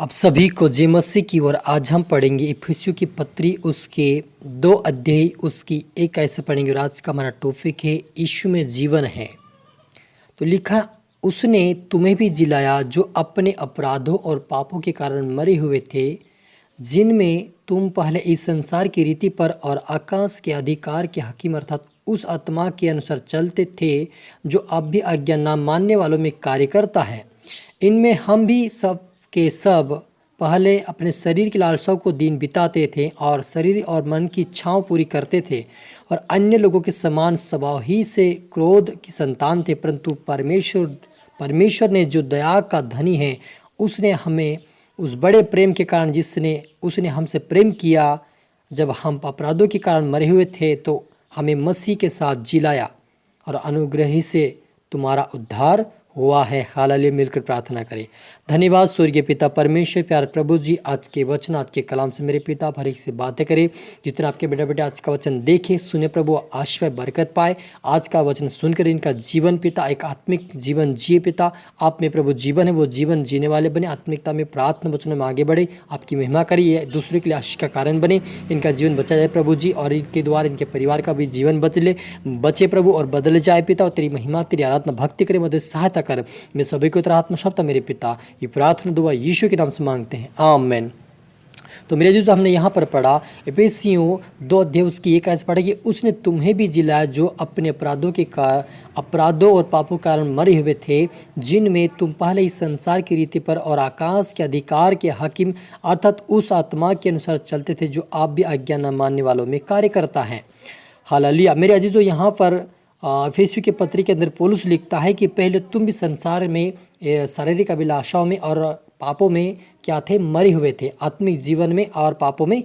आप सभी को जय मसीह की ओर। आज हम पढ़ेंगे इफिसियों की पत्री उसके 2 अध्याय उसकी 1 ऐसे पढ़ेंगे। और आज का हमारा टॉपिक है यीशु में जीवन है। तो लिखा, उसने तुम्हें भी जिलाया जो अपने अपराधों और पापों के कारण मरे हुए थे, जिनमें तुम पहले इस संसार की रीति पर और आकाश के अधिकार के हकीम अर्थात उस आत्मा के अनुसार चलते थे जो अब भी आज्ञा न मानने वालों में कार्य करता है। इनमें हम भी सब के सब पहले अपने शरीर की लालसाओं को दिन बिताते थे और शरीर और मन की इच्छाओं पूरी करते थे और अन्य लोगों के समान स्वभाव ही से क्रोध की संतान थे। परंतु परमेश्वर ने जो दया का धनी है, उसने हमें उस बड़े प्रेम के कारण उसने हमसे प्रेम किया, जब हम अपराधों के कारण मरे हुए थे तो हमें मसीह के साथ जिलाया और अनुग्रह ही से तुम्हारा उद्धार हुआ है। हालेलुया। मिलकर प्रार्थना करें। धन्यवाद स्वर्गीय पिता परमेश्वर, प्यार प्रभु जी, आज के वचन आज के कलाम से मेरे पिता हर एक से बातें करें। जितना आपके बेटा बेटा आज का वचन देखे सुने प्रभु, आशीष बरकत पाए। आज का वचन सुनकर इनका जीवन पिता एक आत्मिक जीवन जिए पिता। आप में प्रभु जीवन है, वो जीवन जीने वाले बने। आत्मिकता में प्रार्थना वचनों में आगे बढ़े, आपकी महिमा करिए, दूसरे के लिए आशीष का कारण बने। इनका जीवन बचा जाए प्रभु जी, और इनके द्वारा इनके परिवार का भी जीवन बचे प्रभु और बदल जाए पिता। और तेरी महिमा तेरी आराधना भक्ति करे, मदद सहायता कर। मैं सभी को तेरा आत्मा मेरे पिता, ये प्रार्थना दुआ यीशु के नाम से मांगते हैं, आमीन। तो मेरे जो हमने यहाँ पर पढ़ा इफिसियों 2 अध्याय उसकी 1 आयत पढ़ा कि उसने तुम्हें भी जिलाया जो अपने अपराधों और पापों के कारण मरे हुए थे, जिनमें तुम पहले इस संसार की रीति पर और आकाश के अधिकार के हाकिम अर्थात उस आत्मा के अनुसार चलते थे जो आप भी आज्ञा न मानने वालों में कार्य करता है। हालेलुया। मेरे अजीजों, यहाँ पर इफिसियों के पत्री के अंदर पौलुस लिखता है कि पहले तुम भी संसार में शारीरिक अभिलाषाओं में और पापों में क्या थे, मरे हुए थे। आत्मिक जीवन में और पापों में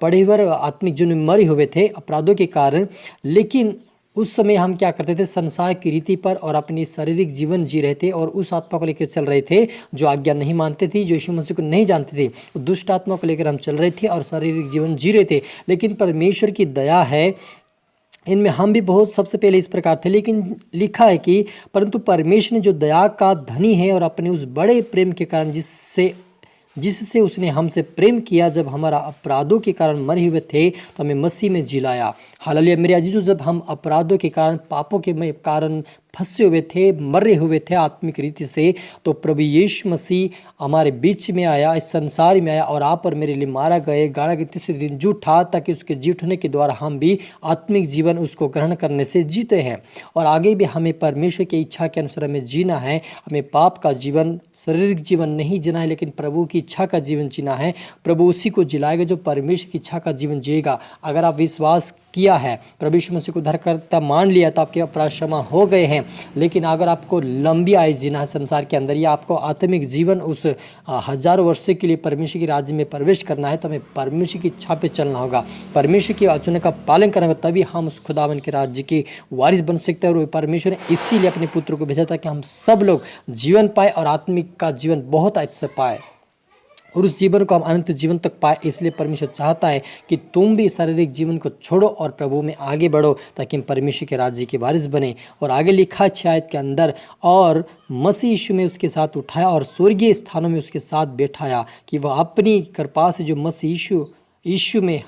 पड़े हुए आत्मिक जीवन में मरे हुए थे अपराधों के कारण। लेकिन उस समय हम क्या करते थे, संसार की रीति पर और अपनी शारीरिक जीवन जी रहे थे और उस आत्मा को लेकर चल रहे थे जो आज्ञा नहीं मानते थे, जो यीशु मसीह को नहीं जानते थे। दुष्ट आत्मा को लेकर हम चल रहे थे और शारीरिक जीवन जी रहे थे। लेकिन परमेश्वर की दया है, इनमें हम भी बहुत सबसे पहले इस प्रकार थे। लेकिन लिखा है कि परंतु परमेश्वर ने जो दया का धनी है और अपने उस बड़े प्रेम के कारण जिससे उसने हमसे प्रेम किया, जब हमारा अपराधों के कारण मरे हुए थे तो हमें मसीह में जिलाया। हालेलुया। मेरे अजीजों, जब हम अपराधों के कारण पापों के कारण फंसे हुए थे, मरे हुए थे आत्मिक रीति से, तो प्रभु यीशु मसीह हमारे बीच में आया, इस संसार में आया और आप और मेरे लिए मारा गए, गाड़ा के तीसरे दिन जी उठा, ताकि उसके जी उठने के द्वारा हम भी आत्मिक जीवन उसको ग्रहण करने से जीते हैं। और आगे भी हमें परमेश्वर की इच्छा के अनुसार हमें जीना है। हमें पाप का जीवन, शारीरिक जीवन नहीं जीना है, लेकिन प्रभु की इच्छा का जीवन जीना है। प्रभु उसी को जिलाएगा जो परमेश्वर की इच्छा का जीवन जिएगा। अगर आप विश्वास किया है, प्रभु यीशु मसीह को उद्धारकर्ता मान लिया, तो आपके अपराध क्षमा हो गए हैं। लेकिन अगर आपको लंबी आयु जीना है संसार के अंदर, या आपको आत्मिक जीवन उस हजारों वर्षों के लिए परमेश्वर के राज्य में प्रवेश करना है, तो हमें परमेश्वर की इच्छा पे चलना होगा, परमेश्वर की वचनों का पालन करना होगा। तभी हम उस खुदावन के राज्य के वारिस बन सकते हैं। और परमेश्वर ने इसीलिए अपने पुत्र को भेजा था कि हम सब लोग जीवन पाए और आत्मिक का जीवन बहुत अच्छे से पाए और उस जीवन को हम अनंत जीवन तक पाए। इसलिए परमेश्वर चाहता है कि तुम भी शारीरिक जीवन को छोड़ो और प्रभु में आगे बढ़ो, ताकि हम परमेश्वर के राज्य के वारिस बने। और आगे लिखा 6 आयत के अंदर, और मसीह यीशु में उसके साथ उठाया और स्वर्गीय स्थानों में उसके साथ बैठाया, कि वह अपनी कृपा से जो मसीह यीशु में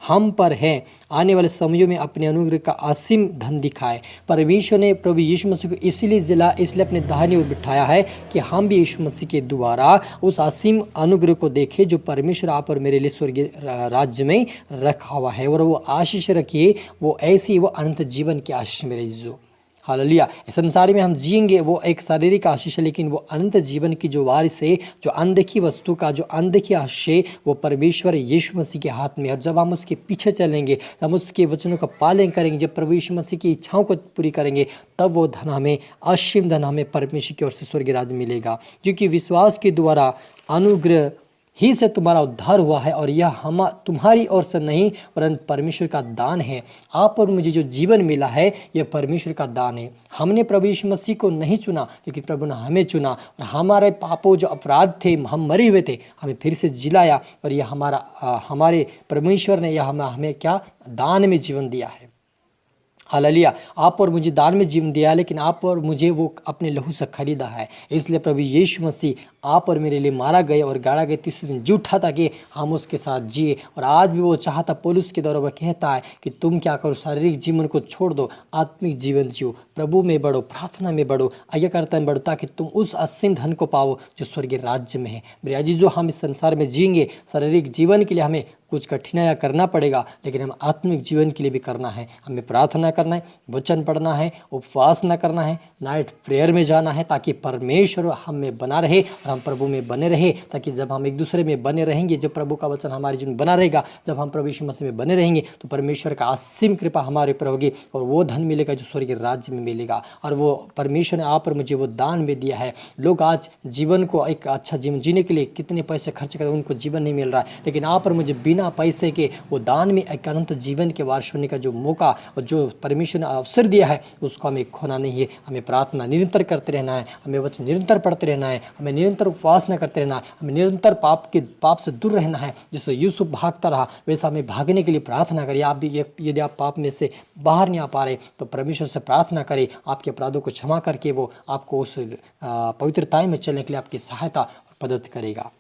हम पर है, आने वाले समयों में अपने अनुग्रह का असीम धन दिखाए। परमेश्वर ने प्रभु यीशु मसीह को इसलिए अपने दाहिने ओर बिठाया है कि हम भी यीशु मसीह के द्वारा उस असीम अनुग्रह को देखें जो परमेश्वर आप और मेरे लिए स्वर्गीय राज्य में रखा हुआ है। और वो आशीष रखिए, वो ऐसी वो अनंत जीवन की आशीष मेरे जो। हालेलुया। संसार में हम जिएंगे वो एक शारीरिक आशीष है, लेकिन वो अनंत जीवन की जो वारिस है, जो अनदेखी वस्तु का जो अनदेखी आशीष है, वो परमेश्वर यीशु मसीह के हाथ में है। और जब हम उसके पीछे चलेंगे, हम उसके वचनों का पालन करेंगे, जब प्रभु यीशु मसीह की इच्छाओं को पूरी करेंगे, तब वो धन हमें, असीम धन हमें परमेश्वर की ओर से स्वर्गीय राज्य मिलेगा। क्योंकि विश्वास के द्वारा अनुग्रह ही से तुम्हारा उद्धार हुआ है, और यह हम तुम्हारी ओर से नहीं परंतु परमेश्वर का दान है। आप और मुझे जो जीवन मिला है, यह परमेश्वर का दान है। हमने प्रभु यीशु मसीह को नहीं चुना, लेकिन प्रभु ने हमें चुना, और हमारे पापों जो अपराध थे, हम मरे हुए थे, हमें फिर से जिलाया। और यह हमारे परमेश्वर ने यह हमें क्या दान में जीवन दिया है। हालेलुया। आप और मुझे दान में जीवन दिया, लेकिन आप और मुझे वो अपने लहू से खरीदा है। इसलिए प्रभु यीशु मसीह आप और मेरे लिए मारा गए और गाड़ा गया, तीसरे दिन जी उठा ताकि हम उसके साथ जिए। और आज भी वो चाहता, पौलुस के द्वारा वह कहता है कि तुम क्या करो, शारीरिक जीवन को छोड़ दो, आत्मिक जीवन जियो, प्रभु में बढ़ो, प्रार्थना में बढ़ो, आज्ञा करता में बढ़ो, ताकि तुम उस असीम धन को पाओ जो स्वर्गीय राज्य में है। मेरे अजीजों, हम इस संसार में जिएंगे, शारीरिक जीवन के लिए हमें कुछ कठिनाइयाँ करना पड़ेगा, लेकिन हम आत्मिक जीवन के लिए भी करना है। हमें प्रार्थना करना है, वचन पढ़ना है, उपवास न करना है, नाइट प्रेयर में जाना है, ताकि परमेश्वर हम में बना रहे और हम प्रभु में बने रहे। ताकि जब हम एक दूसरे में बने रहेंगे, जब प्रभु का वचन हमारे जीवन बना रहेगा, जब हम प्रभु यीशु मसीह में बने रहेंगे, तो परमेश्वर का असीम कृपा हमारे ऊपर होगी और वो धन मिलेगा जो स्वर्गीय राज्य में मिलेगा। और वो परमेश्वर ने आप और मुझे वो दान में दिया है। लोग आज जीवन को, एक अच्छा जीवन जीने के लिए कितने पैसे खर्च करें, उनको जीवन नहीं मिल रहा है, लेकिन आप और मुझे बिना पैसे के वो दान में एक अनंत जीवन के वारिस होने का जो मौका और जो परमेश्वर ने अवसर दिया है, उसको हमें खोना नहीं है। हमें प्रार्थना निरंतर करते रहना है, हमें वचन निरंतर पढ़ते रहना है, हमें निरंतर उपवास न करते रहना है, हमें निरंतर पाप से दूर रहना है। जैसे यूसुफ भागता रहा, वैसा हमें भागने के लिए प्रार्थना करिए। आप भी, यदि आप पाप में से बाहर नहीं आ पा रहे, तो परमेश्वर से प्रार्थना करें, आपके अपराधों को क्षमा करके वो आपको उस पवित्रता में चलने के लिए आपकी सहायता और मदद करेगा।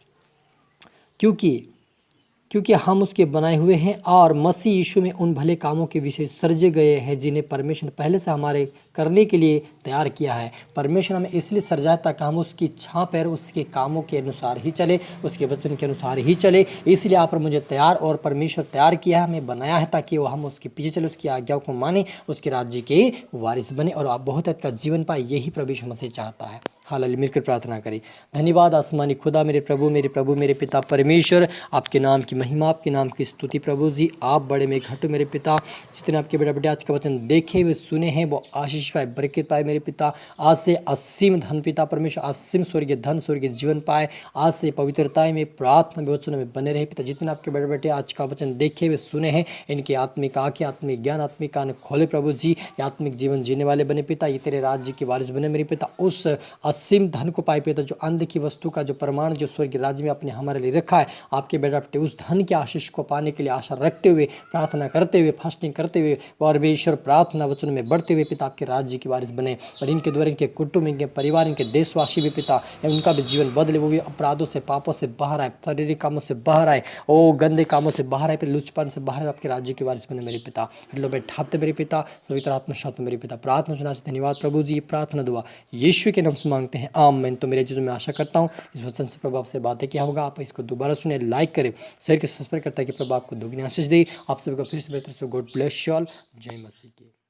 क्योंकि हम उसके बनाए हुए हैं और मसीह यीशु में उन भले कामों के विषय सर्जे गए हैं जिन्हें परमेश्वर ने पहले से हमारे करने के लिए तैयार किया है। परमेश्वर हमें इसलिए सर्जाया ताकि हम उसकी छां पर उसके कामों के अनुसार ही चले, उसके वचन के अनुसार ही चले। इसलिए आप और मुझे तैयार और परमेश्वर तैयार किया है, हमें बनाया है, ताकि वो हम उसके पीछे चले, उसकी आज्ञाओं को माने, उसके राज्य के वारिस बने और आप बहुत अच्छा जीवन पाए। यही प्रभु यीशु मसीह चाहता है। हालेलुया। मिलकर प्रार्थना करें। धन्यवाद आसमानी खुदा, मेरे प्रभु मेरे पिता परमेश्वर, आपके नाम की महिमा, आपके नाम की स्तुति प्रभु जी। आप बड़े में घट मेरे पिता, जितने आपके बेटा बेटे आज का वचन देखे हुए सुने हैं, वो आशीष पाए, बरकत पाए मेरे पिता। आज से असीम धन पिता परमेश्वर, असीम स्वर्गीय धन, स्वर्गीय जीवन पाए। आज से पवित्रताएं में, प्रार्थना में, वचनों में बने रहे पिता। जितने आपके बेटे बेटे आज का वचन देखे हुए सुने हैं, इनकी आत्मिक आंखें, आत्मिक ज्ञान, आत्मिक कान खोले प्रभु जी। आत्मिक जीवन जीने वाले बने पिता, ये तेरे राज्य के वारिस बने मेरे पिता। उस असीम धन को पाए पिता, जो अंध की वस्तु का जो प्रमाण जो स्वर्गीय राज्य में आपने हमारे लिए रखा है, आपके बेटा बेटे उस धन के आशीष को पाने के लिए आशा रखते हुए, प्रार्थना करते हुए, फास्टिंग करते हुए, परमेश्वर प्रार्थना वचन में बढ़ते हुए पिता आपके राज्य की वारिस बने। और इनके द्वारा इनके कुटुंब, इनके परिवार, इनके देशवासी भी पिता, उनका भी जीवन बदले, वो भी अपराधों से, पापों से बाहर आए, शारीरिक कामों से बाहर आए, ओ गंदे कामों से बाहर आए, लुचपन से बाहर आपके राज्य के वारिस बने मेरे पिता। लो बैठाते मेरे पिता, सभी तरह आत्मशात मेरे पिता। प्रार्थना सुना से धन्यवाद प्रभु जी। प्रार्थना दुआ यीशु के नाम से मांगते हैं, आमीन। तो मेरे चीज़ों में आशा करता हूँ इस वचन से प्रभु आपसे बातें क्या होगा, आप इसको दोबारा सुने, लाइक करें, शेयर के सब्सक्राइब करता है कि प्रभु आपको दोगुनी आशीष दे। आप सभी को फिर से बेहतर से गॉड ब्लेस यू ऑल। जय मसीह की।